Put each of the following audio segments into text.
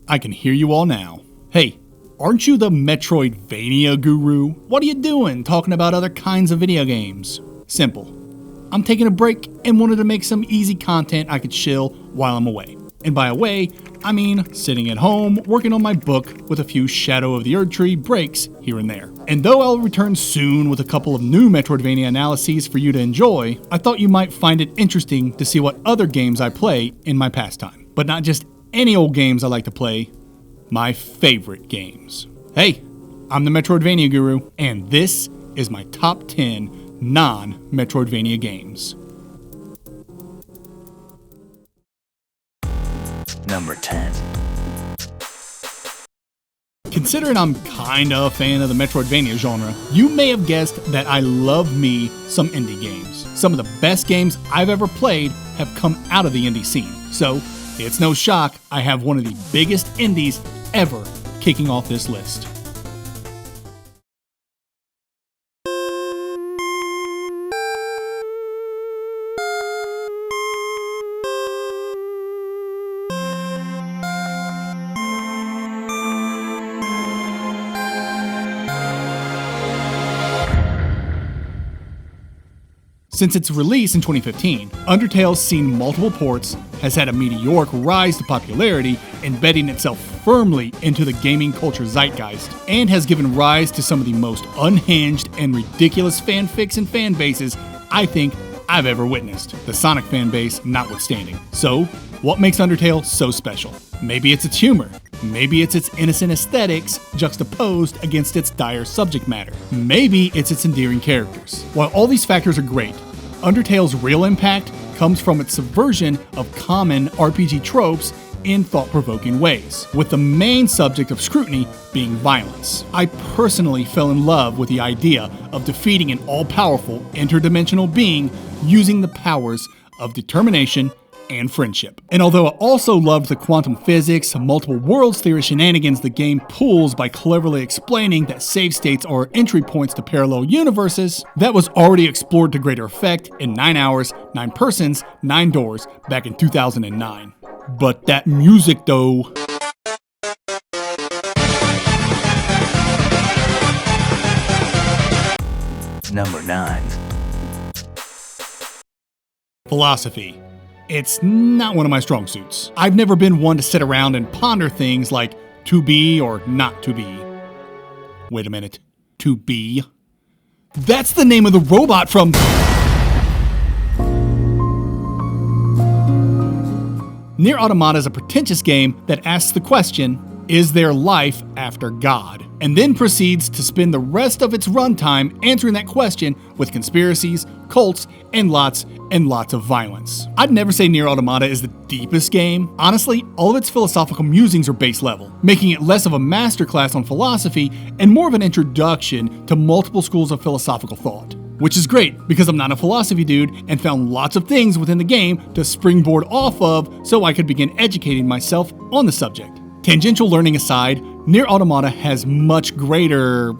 I can hear you all now. Hey, aren't you the Metroidvania guru? What are you doing talking about other kinds of video games? Simple. I'm taking a break and wanted to make some easy content I could chill while I'm away. And by away, I mean sitting at home, working on my book with a few Shadow of the Erdtree breaks here and there. And though I'll return soon with a couple of new Metroidvania analyses for you to enjoy, I thought you might find it interesting to see what other games I play in my pastime. But not just any old games I like to play, my favorite games. Hey, I'm the Metroidvania guru, and this is my top 10 non-Metroidvania games. Number 10. Considering I'm kinda a fan of the Metroidvania genre, you may have guessed that I love me some indie games. Some of the best games I've ever played have come out of the indie scene. So, it's no shock I have one of the biggest indies ever kicking off this list. Since its release in 2015, Undertale's seen multiple ports, has had a meteoric rise to popularity, embedding itself firmly into the gaming culture zeitgeist, and has given rise to some of the most unhinged and ridiculous fanfics and fan bases I think I've ever witnessed, the Sonic fan base notwithstanding. So, what makes Undertale so special? Maybe it's its humor. Maybe it's its innocent aesthetics juxtaposed against its dire subject matter. Maybe it's its endearing characters. While all these factors are great, Undertale's real impact comes from its subversion of common RPG tropes in thought-provoking ways, with the main subject of scrutiny being violence. I personally fell in love with the idea of defeating an all-powerful interdimensional being using the powers of determination and friendship. And although I also loved the quantum physics, multiple worlds theory shenanigans the game pulls by cleverly explaining that save states are entry points to parallel universes, that was already explored to greater effect in 9 Hours, 9 Persons, 9 Doors back in 2009. But that music though... Number 9. Philosophy. It's not one of my strong suits. I've never been one to sit around and ponder things like to be or not to be. Wait a minute. To be? That's the name of the robot from... Nier Automata is a pretentious game that asks the question, is there life after God? And then proceeds to spend the rest of its runtime answering that question with conspiracies, cults, and lots of violence. I'd never say Nier Automata is the deepest game. Honestly, all of its philosophical musings are base level, making it less of a masterclass on philosophy and more of an introduction to multiple schools of philosophical thought. Which is great, because I'm not a philosophy dude and found lots of things within the game to springboard off of so I could begin educating myself on the subject. Tangential learning aside, Nier Automata has much greater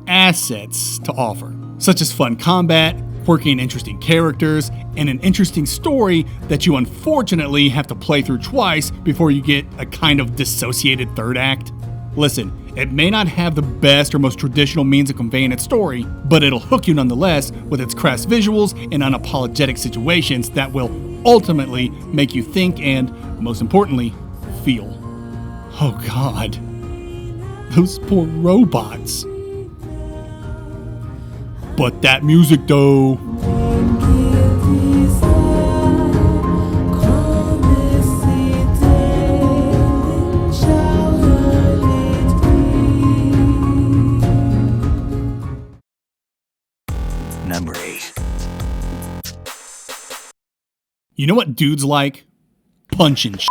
assets to offer, such as fun combat, quirky and interesting characters, and an interesting story that you unfortunately have to play through twice before you get a kind of dissociated third act. Listen, it may not have the best or most traditional means of conveying its story, but it'll hook you nonetheless with its crass visuals and unapologetic situations that will ultimately make you think and, most importantly, feel. Oh God, those poor robots. But that music though. Number 8. You know what dudes like? Punching shit.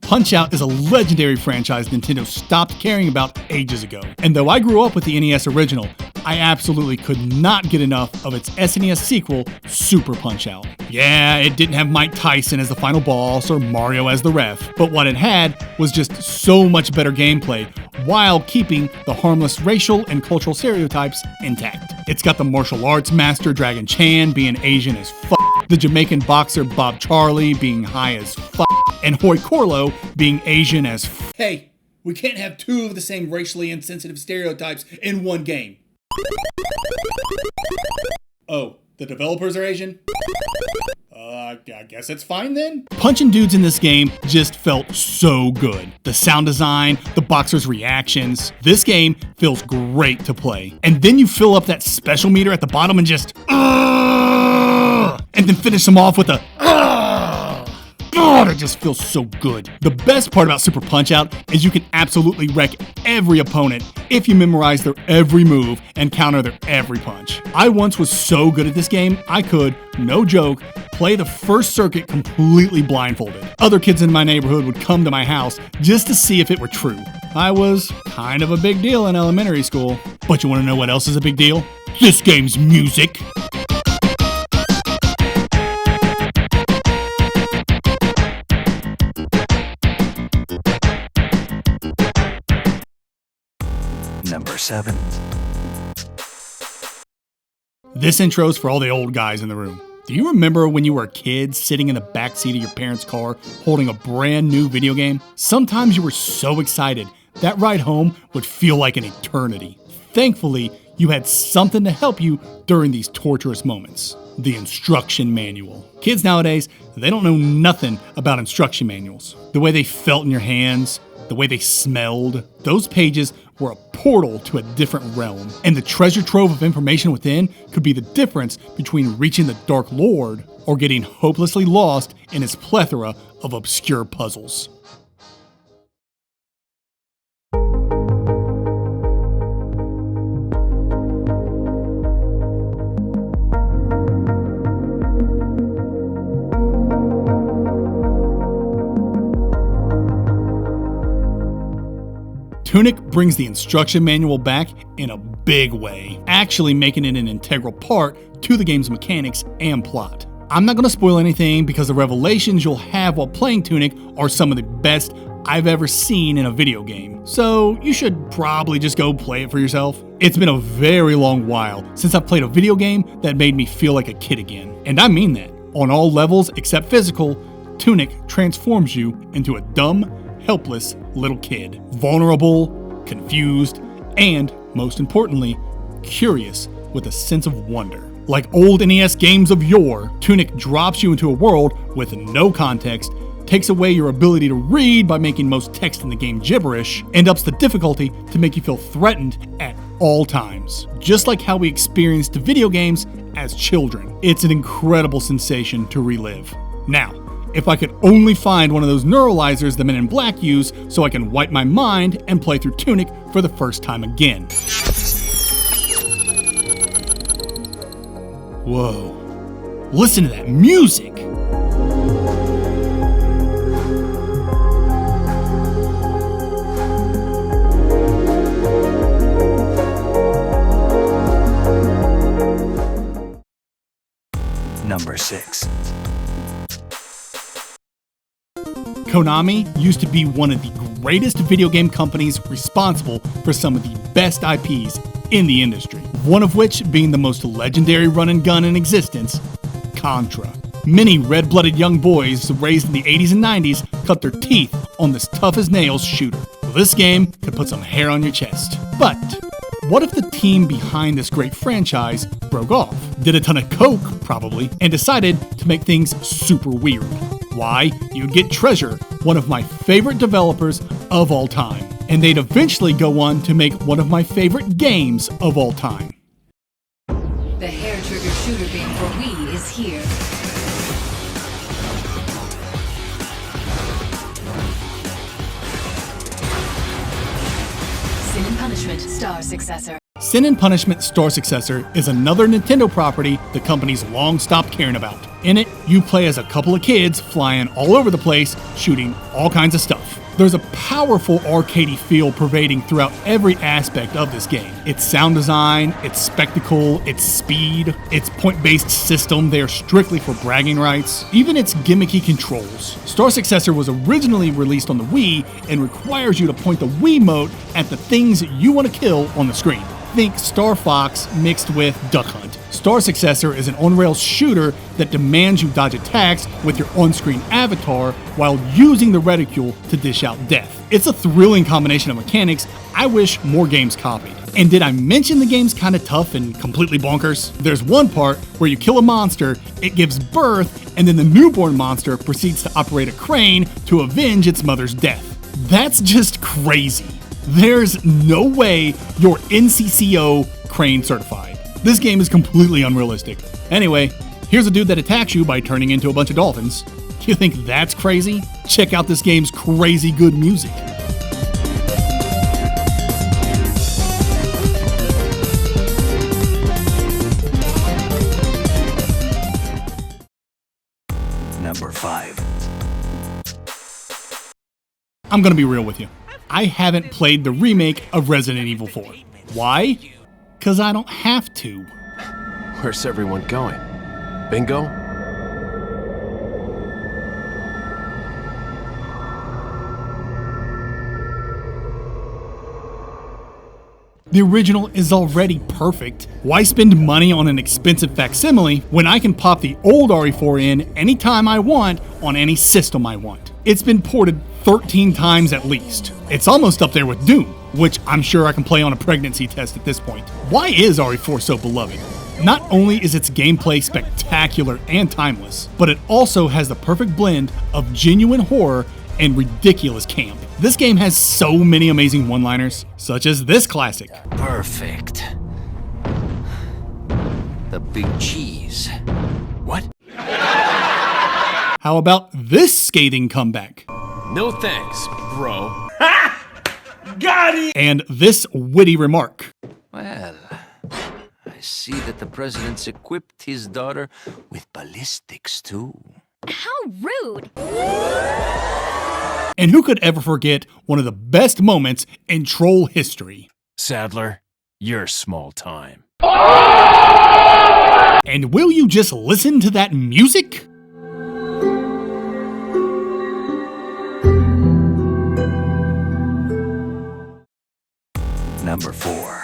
Punch-Out is a legendary franchise Nintendo stopped caring about ages ago. And though I grew up with the NES original, I absolutely could not get enough of its SNES sequel, Super Punch-Out. Yeah, it didn't have Mike Tyson as the final boss or Mario as the ref, but what it had was just so much better gameplay while keeping the harmless racial and cultural stereotypes intact. It's got the martial arts master Dragon Chan being Asian as fuck, the Jamaican boxer Bob Charlie being high as fuck, and Hoi Corlo being Asian as fuck. Hey, we can't have two of the same racially insensitive stereotypes in one game. Oh, the developers are Asian? I guess it's fine then? Punching dudes in this game just felt so good. The sound design, the boxers' reactions. This game feels great to play. And then you fill up that special meter at the bottom and just and then finish them off with a God, it just feels so good. The best part about Super Punch-Out is you can absolutely wreck every opponent if you memorize their every move and counter their every punch. I once was so good at this game, I could, no joke, play the first circuit completely blindfolded. Other kids in my neighborhood would come to my house just to see if it were true. I was kind of a big deal in elementary school. But you want to know what else is a big deal? This game's music. Number 7. This intro's for all the old guys in the room. Do you remember when you were a kid sitting in the backseat of your parents' car holding a brand new video game? Sometimes you were so excited that ride home would feel like an eternity. Thankfully, you had something to help you during these torturous moments. The instruction manual. Kids nowadays, they don't know nothing about instruction manuals. The way they felt in your hands, the way they smelled. Those pages were a portal to a different realm, and the treasure trove of information within could be the difference between reaching the Dark Lord or getting hopelessly lost in his plethora of obscure puzzles. Tunic brings the instruction manual back in a big way, actually making it an integral part to the game's mechanics and plot. I'm not going to spoil anything because the revelations you'll have while playing Tunic are some of the best I've ever seen in a video game, so you should probably just go play it for yourself. It's been a very long while since I've played a video game that made me feel like a kid again, and I mean that. On all levels except physical, Tunic transforms you into a dumb, helpless little kid. Vulnerable, confused, and, most importantly, curious with a sense of wonder. Like old NES games of yore, Tunic drops you into a world with no context, takes away your ability to read by making most text in the game gibberish, and ups the difficulty to make you feel threatened at all times. Just like how we experienced video games as children. It's an incredible sensation to relive. Now, if I could only find one of those neuralizers the Men in Black use so I can wipe my mind and play through Tunic for the first time again. Whoa. Listen to that music! Number 6. Konami used to be one of the greatest video game companies responsible for some of the best IPs in the industry, one of which being the most legendary run and gun in existence, Contra. Many red-blooded young boys raised in the 80s and 90s cut their teeth on this tough-as-nails shooter. Well, this game could put some hair on your chest. But what if the team behind this great franchise broke off, did a ton of coke, probably, and decided to make things super weird? Why, you'd get Treasure, one of my favorite developers of all time. And they'd eventually go on to make one of my favorite games of all time. The hair trigger shooter game for Wii is here. Sin and Punishment Star Successor. Sin and Punishment Star Successor is another Nintendo property the company's long stopped caring about. In it, you play as a couple of kids flying all over the place, shooting all kinds of stuff. There's a powerful arcadey feel pervading throughout every aspect of this game. Its sound design, its spectacle, its speed, its point-based system, they are strictly for bragging rights, even its gimmicky controls. Star Successor was originally released on the Wii and requires you to point the Wiimote at the things you want to kill on the screen. Think Star Fox mixed with Duck Hunt. Star Successor is an on-rails shooter that demands you dodge attacks with your on-screen avatar while using the reticule to dish out death. It's a thrilling combination of mechanics I wish more games copied. And did I mention the game's kinda tough and completely bonkers? There's one part where you kill a monster, it gives birth, and then the newborn monster proceeds to operate a crane to avenge its mother's death. That's just crazy. There's no way you're NCCO crane certified. This game is completely unrealistic. Anyway, here's a dude that attacks you by turning into a bunch of dolphins. You think that's crazy? Check out this game's crazy good music. Number 5. I'm gonna be real with you. I haven't played the remake of Resident Evil 4. Why? Because I don't have to. Where's everyone going? Bingo? The original is already perfect. Why spend money on an expensive facsimile when I can pop the old RE4 in anytime I want on any system I want? It's been ported 13 times at least. It's almost up there with Doom, which I'm sure I can play on a pregnancy test at this point. Why is RE4 so beloved? Not only is its gameplay spectacular and timeless, but it also has the perfect blend of genuine horror and ridiculous camp. This game has so many amazing one-liners, such as this classic. Perfect. The big cheese. What? How about this scathing comeback? No thanks, bro. And this witty remark. Well, I see that the president's equipped his daughter with ballistics, too. How rude! And who could ever forget one of the best moments in troll history? Sadler, you're small time. And will you just listen to that music? Number 4.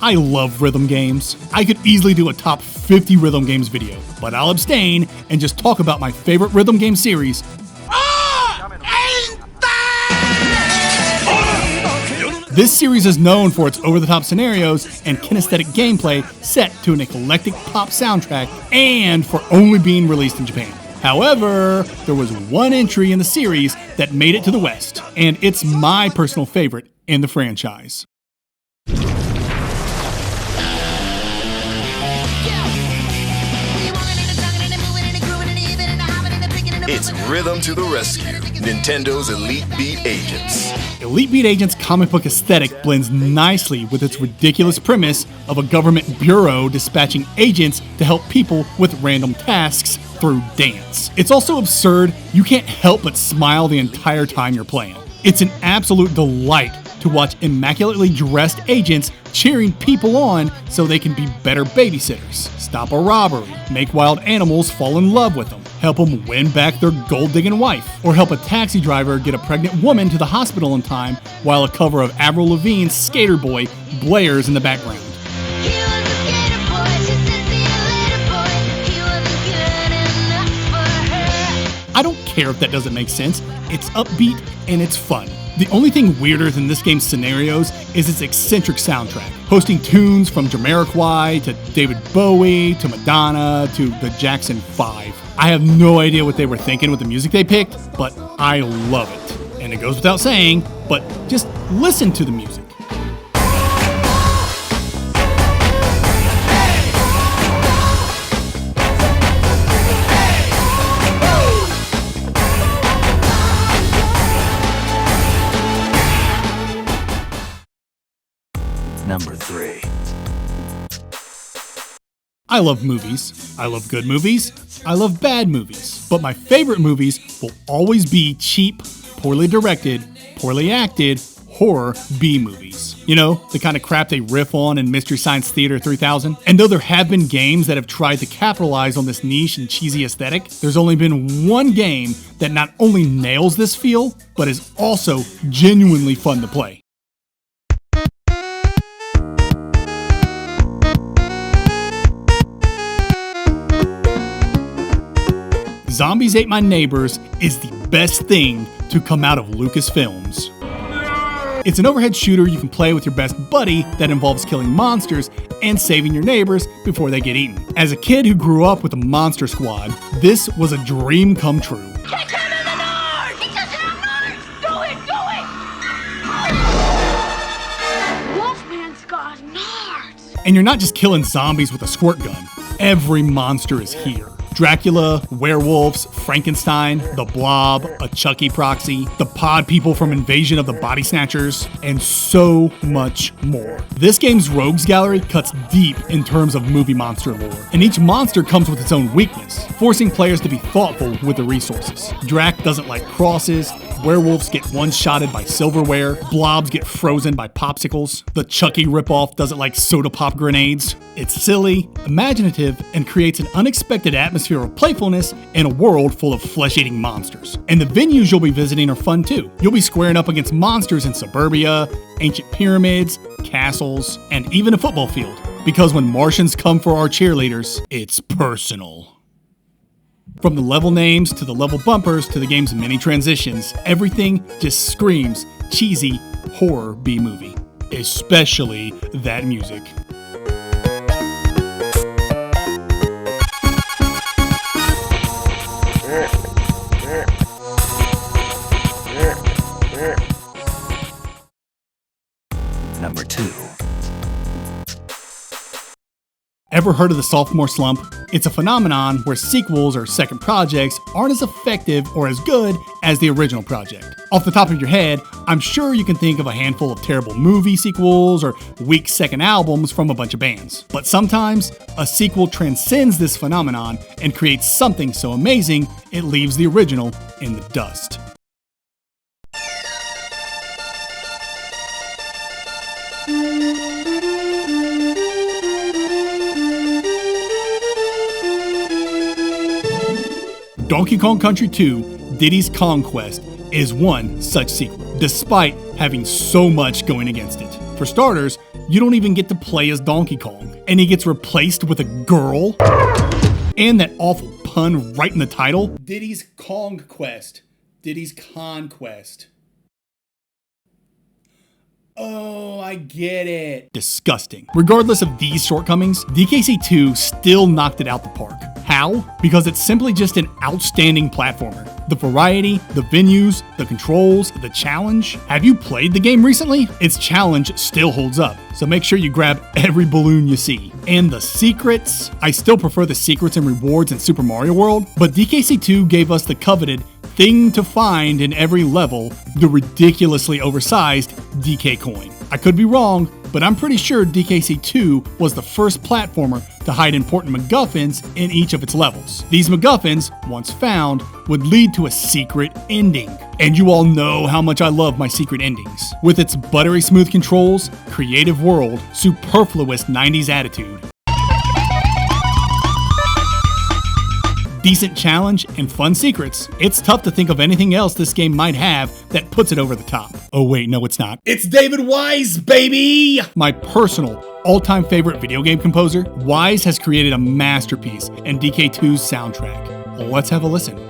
I love rhythm games. I could easily do a top 50 rhythm games video, but I'll abstain and just talk about my favorite rhythm game series. This series is known for its over-the-top scenarios and kinesthetic gameplay set to an eclectic pop soundtrack and for only being released in Japan. However, there was one entry in the series that made it to the West, and it's my personal favorite in the franchise. It's Rhythm to the Rescue, Nintendo's Elite Beat Agents. Elite Beat Agents' comic book aesthetic blends nicely with its ridiculous premise of a government bureau dispatching agents to help people with random tasks through dance. It's also absurd, you can't help but smile the entire time you're playing. It's an absolute delight to watch immaculately dressed agents cheering people on so they can be better babysitters, stop a robbery, make wild animals fall in love with them, help them win back their gold-digging wife, or help a taxi driver get a pregnant woman to the hospital in time while a cover of Avril Lavigne's Skater Boy blares in the background. I don't care if that doesn't make sense, it's upbeat and it's fun. The only thing weirder than this game's scenarios is its eccentric soundtrack, hosting tunes from Jamiroquai to David Bowie to Madonna to the Jackson 5. I have no idea what they were thinking with the music they picked, but I love it. And it goes without saying, but just listen to the music. Number 3. I love movies. I love good movies. I love bad movies. But my favorite movies will always be cheap, poorly directed, poorly acted, horror B movies. You know, the kind of crap they riff on in Mystery Science Theater 3000. And though there have been games that have tried to capitalize on this niche and cheesy aesthetic, there's only been one game that not only nails this feel, but is also genuinely fun to play. Zombies Ate My Neighbors is the best thing to come out of Lucasfilms. It's an overhead shooter you can play with your best buddy that involves killing monsters and saving your neighbors before they get eaten. As a kid who grew up with the Monster Squad, this was a dream come true. Catch him in the north! He doesn't have knives! Do it! Wolfman's got nards! And you're not just killing zombies with a squirt gun. Every monster is here. Dracula, werewolves, Frankenstein, the Blob, a Chucky proxy, the pod people from Invasion of the Body Snatchers, and so much more. This game's rogues gallery cuts deep in terms of movie monster lore, and each monster comes with its own weakness, forcing players to be thoughtful with the resources. Drac doesn't like crosses, werewolves get one-shotted by silverware, blobs get frozen by popsicles, the Chucky ripoff doesn't like soda pop grenades. It's silly, imaginative, and creates an unexpected atmosphere of playfulness in a world full of flesh-eating monsters. And the venues you'll be visiting are fun too. You'll be squaring up against monsters in suburbia, ancient pyramids, castles, and even a football field. Because when Martians come for our cheerleaders, it's personal. From the level names to the level bumpers to the game's many transitions, everything just screams cheesy horror B-movie. Especially that music. Number 2. Ever heard of the sophomore slump? It's a phenomenon where sequels or second projects aren't as effective or as good as the original project. Off the top of your head, I'm sure you can think of a handful of terrible movie sequels or weak second albums from a bunch of bands. But sometimes, a sequel transcends this phenomenon and creates something so amazing it leaves the original in the dust. Donkey Kong Country 2: Diddy's Kong Quest is one such sequel, despite having so much going against it. For starters, you don't even get to play as Donkey Kong, and he gets replaced with a girl. And that awful pun right in the title, Diddy's Kong Quest, Diddy's Conquest. Oh, I get it. Disgusting. Regardless of these shortcomings, DKC 2 still knocked it out the park. How? Because it's simply just an outstanding platformer. The variety, the venues, the controls, the challenge. Have you played the game recently? Its challenge still holds up, so make sure you grab every balloon you see. And the secrets? I still prefer the secrets and rewards in Super Mario World, but DKC 2 gave us the coveted thing to find in every level, the ridiculously oversized DK coin. I could be wrong, but I'm pretty sure DKC 2 was the first platformer to hide important MacGuffins in each of its levels. These MacGuffins, once found, would lead to a secret ending. And you all know how much I love my secret endings. With its buttery smooth controls, creative world, superfluous 90s attitude, decent challenge, and fun secrets, it's tough to think of anything else this game might have that puts it over the top. Oh wait, no it's not. It's David Wise, baby! My personal all-time favorite video game composer, Wise has created a masterpiece in DK2's soundtrack. Let's have a listen.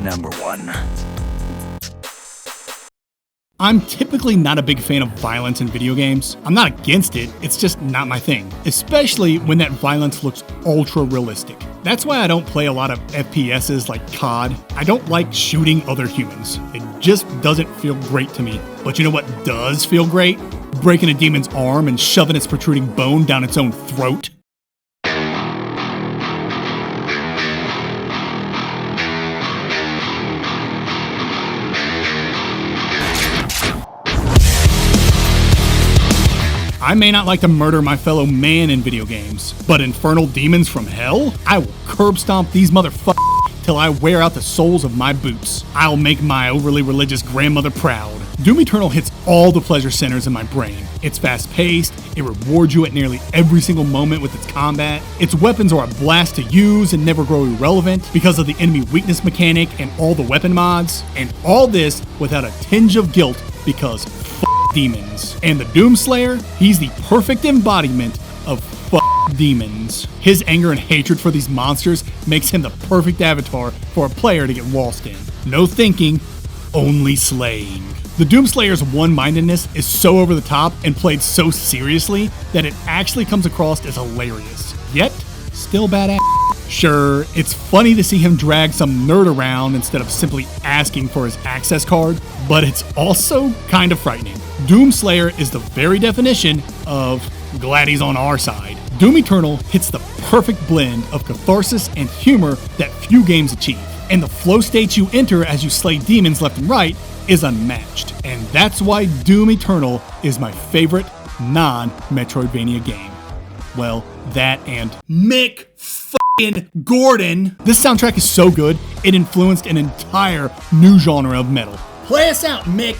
Number 1. I'm typically not a big fan of violence in video games. I'm not against it, it's just not my thing. Especially when that violence looks ultra realistic. That's why I don't play a lot of FPSs like COD. I don't like shooting other humans. It just doesn't feel great to me. But you know what does feel great? Breaking a demon's arm and shoving its protruding bone down its own throat. I may not like to murder my fellow man in video games, but infernal demons from hell? I will curb stomp these motherfuckers till I wear out the soles of my boots. I'll make my overly religious grandmother proud. Doom Eternal hits all the pleasure centers in my brain. It's fast-paced, it rewards you at nearly every single moment with its combat. Its weapons are a blast to use and never grow irrelevant because of the enemy weakness mechanic and all the weapon mods. And all this without a tinge of guilt because demons. And the Doomslayer, he's the perfect embodiment of demons. His anger and hatred for these monsters makes him the perfect avatar for a player to get waltzed in. No thinking, only slaying. The Doomslayer's one-mindedness is so over the top and played so seriously that it actually comes across as hilarious. Yet, still badass. Sure, it's funny to see him drag some nerd around instead of simply asking for his access card, but it's also kind of frightening. Doomslayer is the very definition of glad he's on our side. Doom Eternal hits the perfect blend of catharsis and humor that few games achieve, and the flow states you enter as you slay demons left and right is unmatched. And that's why Doom Eternal is my favorite non-Metroidvania game. Well, that and Mick Gordon. This soundtrack is so good, it influenced an entire new genre of metal. Play us out, Mick!